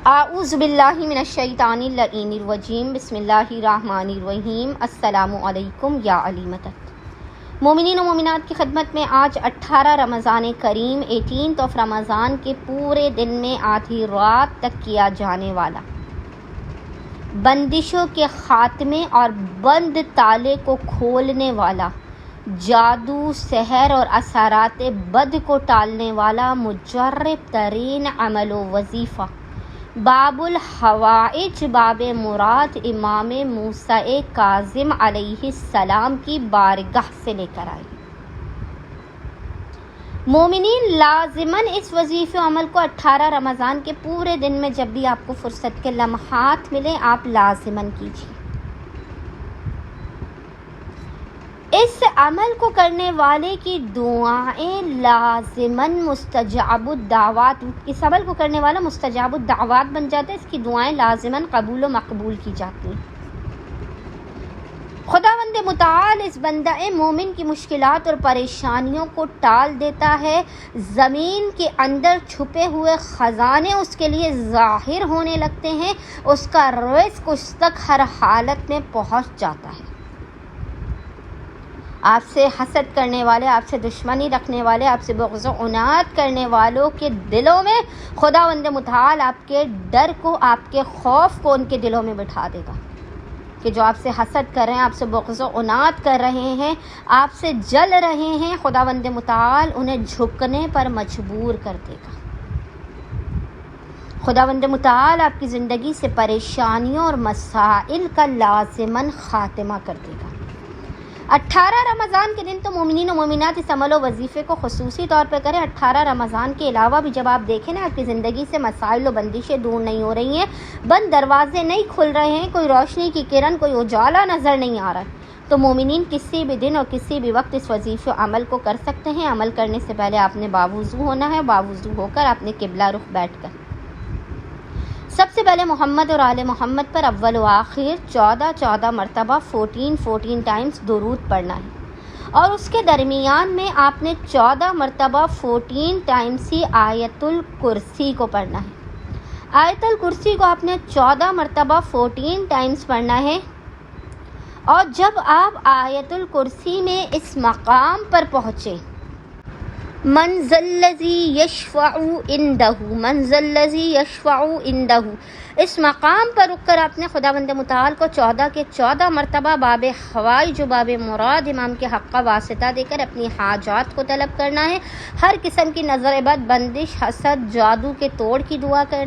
اعوذ باللہ من الشیطان اللعین الرجیم بسم اللہ الرحمن الرحیم السلام علیکم یا علیمت مومنین و مومنات کی خدمت میں آج 18 رمضان کریم 18 آف رمضان کے پورے دن میں آدھی رات تک کیا جانے والا بندشوں کے خاتمے اور بند تالے کو کھولنے والا جادو سحر اور اثرات بد کو ٹالنے والا مجرب ترین عمل و وظیفہ باب الحوائج باب مراد امام موسیٰ کاظم علیہ السلام کی بارگاہ سے لے کر آئی۔ مومنین لازماً اس وظیفے عمل کو 18 رمضان کے پورے دن میں جب بھی آپ کو فرصت کے لمحات ملے آپ لازماً کیجیے۔ اس عمل کو کرنے والے کی دعائیں لازماً مستجاب الدعوات، اس عمل کو کرنے والا مستجاب الدعوات بن جاتا ہے، اس کی دعائیں لازماً قبول و مقبول کی جاتی ہیں۔ خداوند متعال اس بندہ مومن کی مشکلات اور پریشانیوں کو ٹال دیتا ہے، زمین کے اندر چھپے ہوئے خزانے اس کے لیے ظاہر ہونے لگتے ہیں، اس کا رزق اس تک ہر حالت میں پہنچ جاتا ہے۔ آپ سے حسد کرنے والے، آپ سے دشمنی رکھنے والے، آپ سے بغض و عناد کرنے والوں کے دلوں میں خداوند متعال آپ کے ڈر کو، آپ کے خوف کو ان کے دلوں میں بٹھا دے گا کہ جو آپ سے حسد کر رہے ہیں، آپ سے بغض و عناد کر رہے ہیں، آپ سے جل رہے ہیں، خداوند متعال انہیں جھکنے پر مجبور کر دے گا۔ خداوند متعال آپ کی زندگی سے پریشانیوں اور مسائل کا لازماً خاتمہ کر دے گا۔ 18 رمضان کے دن تو مومنین و مومنات اس عمل و وظیفے کو خصوصی طور پہ کریں۔ 18 رمضان کے علاوہ بھی جب آپ دیکھیں نا آپ کی زندگی سے مسائل و بندشیں دور نہیں ہو رہی ہیں، بند دروازے نہیں کھل رہے ہیں، کوئی روشنی کی کرن، کوئی اجالا نظر نہیں آ رہا ہے، تو مومنین کسی بھی دن اور کسی بھی وقت اس وظیفے عمل کو کر سکتے ہیں۔ عمل کرنے سے پہلے آپ نے باوضو ہونا ہے، باوضو ہو کر آپ نے قبلہ رخ بیٹھ کر سب سے پہلے محمد اور آل محمد پر اول و آخر 14 مرتبہ 14 ٹائمز درود پڑھنا ہے، اور اس کے درمیان میں آپ نے 14 مرتبہ 14 ٹائمز ہی آیت الکرسی کو پڑھنا ہے۔ آیت الکرسی کو آپ نے 14 مرتبہ 14 ٹائمز پڑھنا ہے، اور جب آپ آیت الکرسی میں اس مقام پر پہنچے، من ذا الذی یشفع عندہ، من ذا الذی یشفع عندہ، اس مقام پر رک کر آپ نے خداوند متعال کو 14 کے 14 مرتبہ باب حوائج باب مراد امام کے حق کا واسطہ دے کر اپنی حاجات کو طلب کرنا ہے۔ ہر قسم کی نظر بد، بندش، حسد، جادو کے توڑ کی دعا کرنی